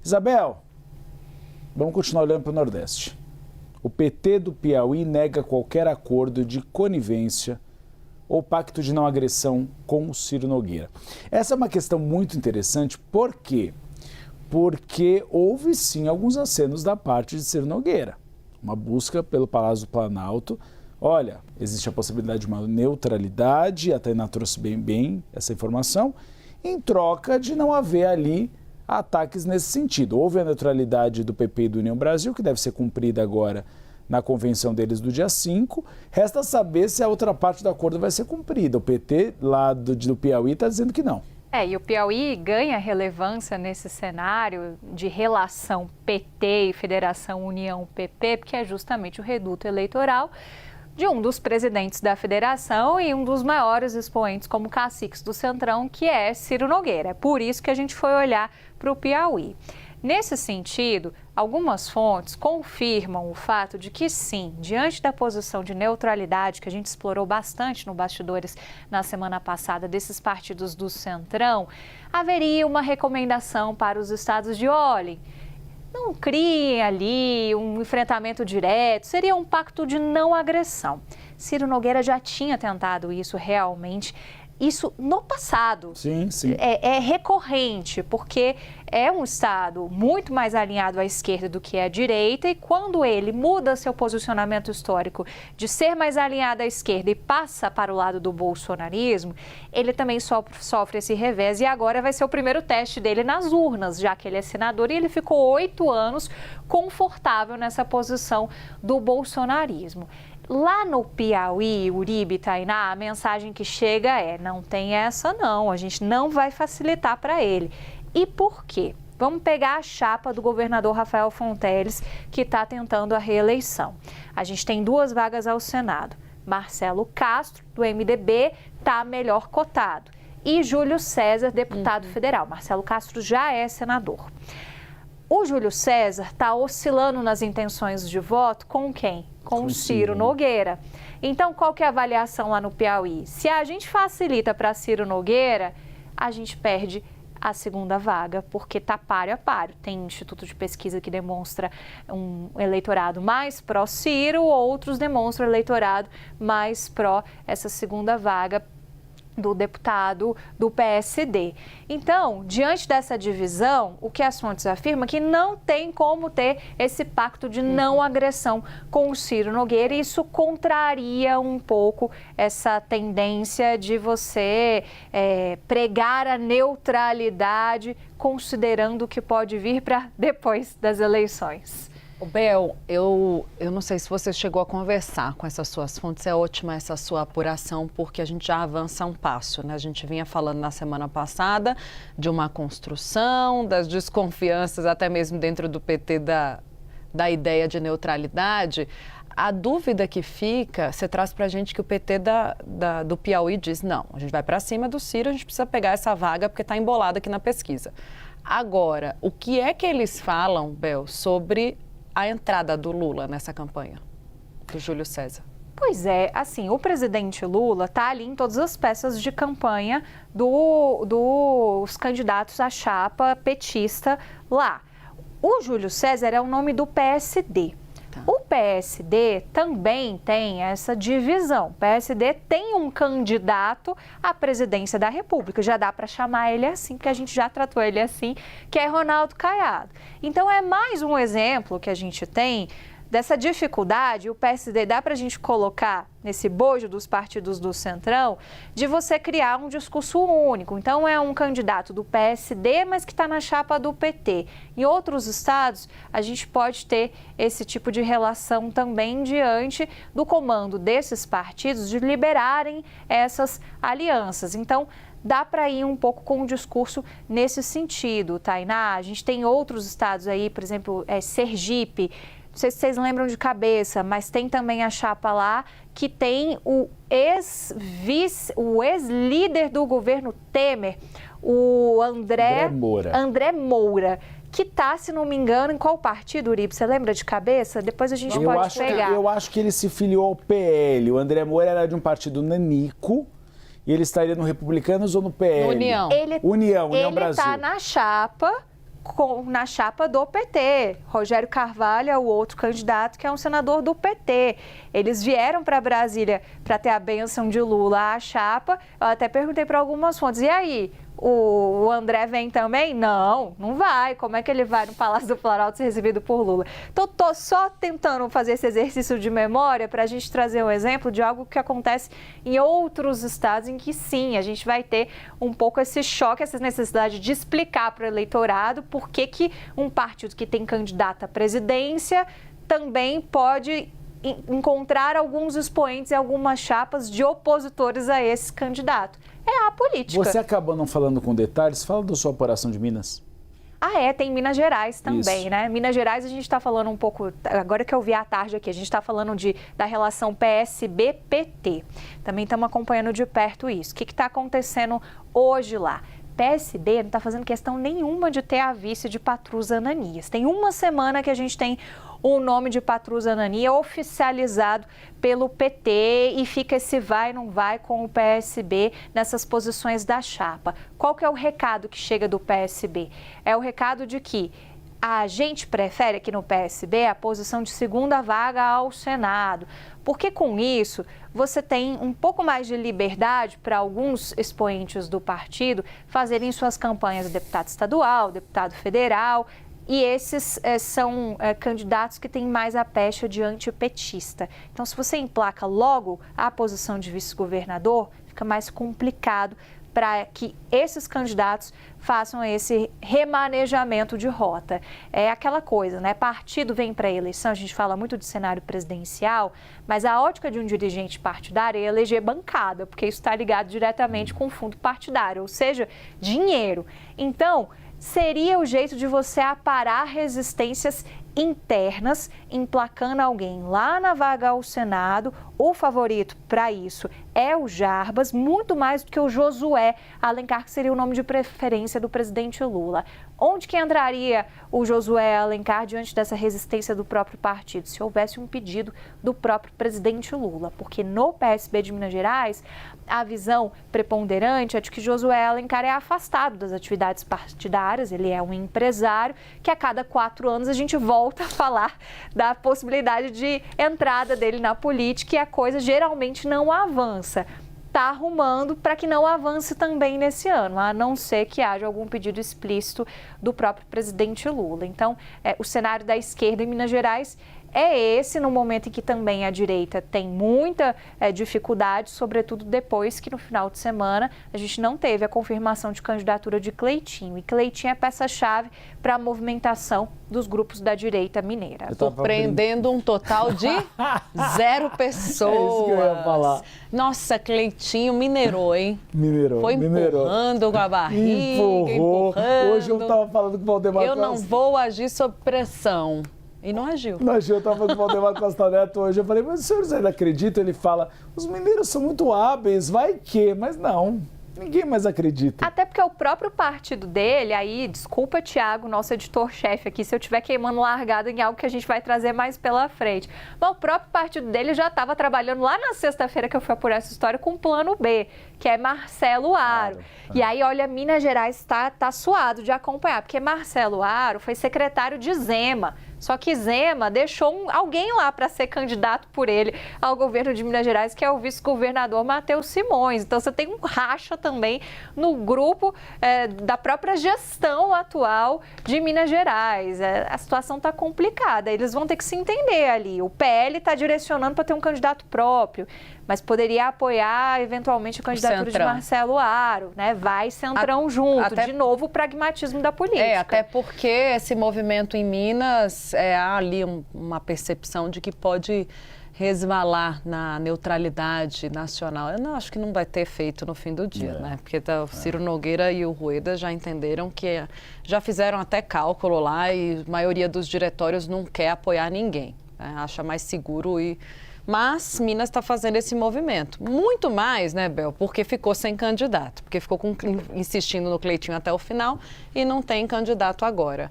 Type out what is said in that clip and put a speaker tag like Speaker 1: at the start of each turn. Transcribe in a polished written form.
Speaker 1: Isabel, vamos continuar olhando para o Nordeste. O PT do Piauí nega qualquer acordo de conivência ou pacto de não agressão com o Ciro Nogueira. Essa é uma questão muito interessante, por quê? Porque houve sim alguns acenos da parte de Ciro Nogueira. Uma busca pelo Palácio do Planalto. Olha, existe a possibilidade de uma neutralidade, a Tainá trouxe bem essa informação, em troca de não haver ali ataques nesse sentido. Houve a neutralidade do PP e do União Brasil, que deve ser cumprida agora na convenção deles do dia 5. Resta saber se a outra parte do acordo vai ser cumprida. O PT lá do Piauí está dizendo que não.
Speaker 2: E o Piauí ganha relevância nesse cenário de relação PT e Federação União-PP, porque é justamente o reduto eleitoral de um dos presidentes da federação e um dos maiores expoentes como caciques do Centrão, que é Ciro Nogueira. É por isso que a gente foi olhar para o Piauí. Nesse sentido, algumas fontes confirmam o fato de que sim, diante da posição de neutralidade que a gente explorou bastante no Bastidores na semana passada desses partidos do Centrão, haveria uma recomendação para os estados de olhem. Não criem ali um enfrentamento direto, seria um pacto de não agressão. Ciro Nogueira já tinha tentado isso realmente, isso no passado.
Speaker 1: Sim.
Speaker 2: É recorrente, porque é um Estado muito mais alinhado à esquerda do que à direita, e quando ele muda seu posicionamento histórico de ser mais alinhado à esquerda e passa para o lado do bolsonarismo, ele também sofre esse revés, e agora vai ser o primeiro teste dele nas urnas, já que ele é senador e ele ficou 8 anos confortável nessa posição do bolsonarismo. Lá no Piauí, Uribe, Tainá, a mensagem que chega é: não tem essa não, a gente não vai facilitar para ele. E por quê? Vamos pegar a chapa do governador Rafael Fonteles, que está tentando a reeleição. A gente tem 2 vagas ao Senado. Marcelo Castro, do MDB, está melhor cotado. E Júlio César, deputado federal. Marcelo Castro já é senador. O Júlio César está oscilando nas intenções de voto com quem? Com o Ciro Nogueira. Então, qual que é a avaliação lá no Piauí? Se a gente facilita para Ciro Nogueira, a gente perde a segunda vaga, porque está páreo a páreo. Tem instituto de pesquisa que demonstra um eleitorado mais pró-Ciro, outros demonstram eleitorado mais pró essa segunda vaga do deputado do PSD. Então, diante dessa divisão, o que as fontes afirmam é que não tem como ter esse pacto de não agressão com o Ciro Nogueira, e isso contraria um pouco essa tendência de você pregar a neutralidade, considerando o que pode vir para depois das eleições.
Speaker 3: Bel, eu não sei se você chegou a conversar com essas suas fontes, é ótima essa sua apuração, porque a gente já avança um passo, né? A gente vinha falando na semana passada de uma construção, das desconfianças até mesmo dentro do PT da ideia de neutralidade. A dúvida que fica, você traz pra gente que o PT do Piauí diz: não, a gente vai para cima do Ciro, a gente precisa pegar essa vaga porque está embolado aqui na pesquisa. Agora, o que é que eles falam, Bel, sobre a entrada do Lula nessa campanha, do Júlio César?
Speaker 2: Pois é, assim, o presidente Lula está ali em todas as peças de campanha dos candidatos à chapa petista lá. O Júlio César é o nome do PSD. Tá. O PSD também tem essa divisão. O PSD tem um candidato à presidência da República, já dá para chamar ele assim, porque a gente já tratou ele assim, que é Ronaldo Caiado. Então é mais um exemplo que a gente tem dessa dificuldade. O PSD dá para a gente colocar nesse bojo dos partidos do Centrão, de você criar um discurso único. Então, é um candidato do PSD, mas que está na chapa do PT. Em outros estados, a gente pode ter esse tipo de relação também diante do comando desses partidos de liberarem essas alianças. Então, dá para ir um pouco com o discurso nesse sentido, Tainá. A gente tem outros estados aí, por exemplo, Sergipe. Não sei se vocês lembram de cabeça, mas tem também a chapa lá que tem o ex-líder do governo Temer, o André Moura, que está, se não me engano, em qual partido, Uribe? Você lembra de cabeça? Depois a gente pode pegar.
Speaker 1: Eu acho que ele se filiou ao PL. O André Moura era de um partido nanico. E ele estaria no Republicanos ou no PL?
Speaker 2: União.
Speaker 1: União Brasil.
Speaker 2: Ele está na chapa na chapa do PT. Rogério Carvalho é o outro candidato, que é um senador do PT. Eles vieram para Brasília para ter a bênção de Lula à chapa. Eu até perguntei para algumas fontes, e aí? O André vem também? Não, não vai. Como é que ele vai no Palácio do Planalto ser recebido por Lula? Então, estou só tentando fazer esse exercício de memória para a gente trazer um exemplo de algo que acontece em outros estados em que, sim, a gente vai ter um pouco esse choque, essa necessidade de explicar para o eleitorado por que um partido que tem candidato à presidência também pode encontrar alguns expoentes e algumas chapas de opositores a esse candidato. É a política.
Speaker 1: Você acabou não falando com detalhes, fala da sua apuração de Minas.
Speaker 2: Tem Minas Gerais também,
Speaker 1: Isso.
Speaker 2: né? Minas Gerais a gente está falando um pouco, agora que eu vi à tarde aqui, a gente está falando da relação PSB-PT. Também estamos acompanhando de perto isso. O que está acontecendo hoje lá? PSB não está fazendo questão nenhuma de ter a vice de Patrus Ananias. Tem uma semana que a gente tem o nome de Patrus Ananias oficializado pelo PT e fica esse vai não vai com o PSB nessas posições da chapa. Qual que é o recado que chega do PSB? É o recado de que a gente prefere aqui no PSB a posição de segunda vaga ao Senado, porque com isso você tem um pouco mais de liberdade para alguns expoentes do partido fazerem suas campanhas de deputado estadual, deputado federal, e esses são candidatos que têm mais a pecha de antipetista. Então, se você emplaca logo a posição de vice-governador, fica mais complicado para que esses candidatos façam esse remanejamento de rota. É aquela coisa, né? Partido vem para a eleição, a gente fala muito de cenário presidencial, mas a ótica de um dirigente partidário é eleger bancada, porque isso está ligado diretamente com o fundo partidário, ou seja, dinheiro. Então, seria o jeito de você aparar resistências internas, emplacando alguém lá na vaga ao Senado. O favorito para isso é o Jarbas, muito mais do que o Josué Alencar, que seria o nome de preferência do presidente Lula. Onde que entraria o Josué Alencar diante dessa resistência do próprio partido? Se houvesse um pedido do próprio presidente Lula, porque no PSB de Minas Gerais, a visão preponderante é de que Josué Alencar é afastado das atividades partidárias, ele é um empresário que a cada 4 anos a gente volta a falar da possibilidade de entrada dele na política e a coisa geralmente não avança. Está arrumando para que não avance também nesse ano, a não ser que haja algum pedido explícito do próprio presidente Lula. Então, o cenário da esquerda em Minas Gerais é esse, no momento em que também a direita tem muita dificuldade, sobretudo depois que no final de semana a gente não teve a confirmação de candidatura de Cleitinho. E Cleitinho é peça-chave para a movimentação dos grupos da direita mineira.
Speaker 3: Surpreendendo um total de 0 pessoas.
Speaker 1: É isso que eu ia falar.
Speaker 3: Nossa, Cleitinho minerou, hein?
Speaker 1: Mineirou.
Speaker 3: Foi empurrando com a barriga, empurrando.
Speaker 1: Hoje eu estava falando com o Valdemar
Speaker 3: Eu não vou agir sob pressão. E não agiu.
Speaker 1: Não agiu, eu estava falando com o Valdemar Costa Neto hoje. Eu falei, mas o senhor ainda acredita? Ele fala, os mineiros são muito hábeis, vai que? Mas não, ninguém mais acredita.
Speaker 2: Até porque o próprio partido dele, aí, desculpa, Tiago, nosso editor-chefe aqui, se eu estiver queimando largada em algo que a gente vai trazer mais pela frente. Mas o próprio partido dele já estava trabalhando lá na sexta-feira que eu fui apurar essa história com o plano B, que é Marcelo Aro. E aí, olha, Minas Gerais tá suado de acompanhar, porque Marcelo Aro foi secretário de Zema. Só que Zema deixou alguém lá para ser candidato por ele ao governo de Minas Gerais, que é o vice-governador Matheus Simões. Então, você tem um racha também no grupo da própria gestão atual de Minas Gerais. A situação está complicada, eles vão ter que se entender ali. O PL está direcionando para ter um candidato próprio, mas poderia apoiar, eventualmente, a candidatura de Marcelo Aro, né? Vai Centrão junto. De novo, o pragmatismo da política.
Speaker 3: Até porque esse movimento em Minas, há ali uma percepção de que pode resvalar na neutralidade nacional. Eu não acho que não vai ter efeito no fim do dia, né? Porque o Ciro Nogueira e o Rueda já entenderam que já fizeram até cálculo lá e a maioria dos diretórios não quer apoiar ninguém, né? Acha mais seguro ir. Mas Minas está fazendo esse movimento. Muito mais, né, Bel? Porque ficou sem candidato. Porque ficou insistindo no Cleitinho até o final e não tem candidato agora.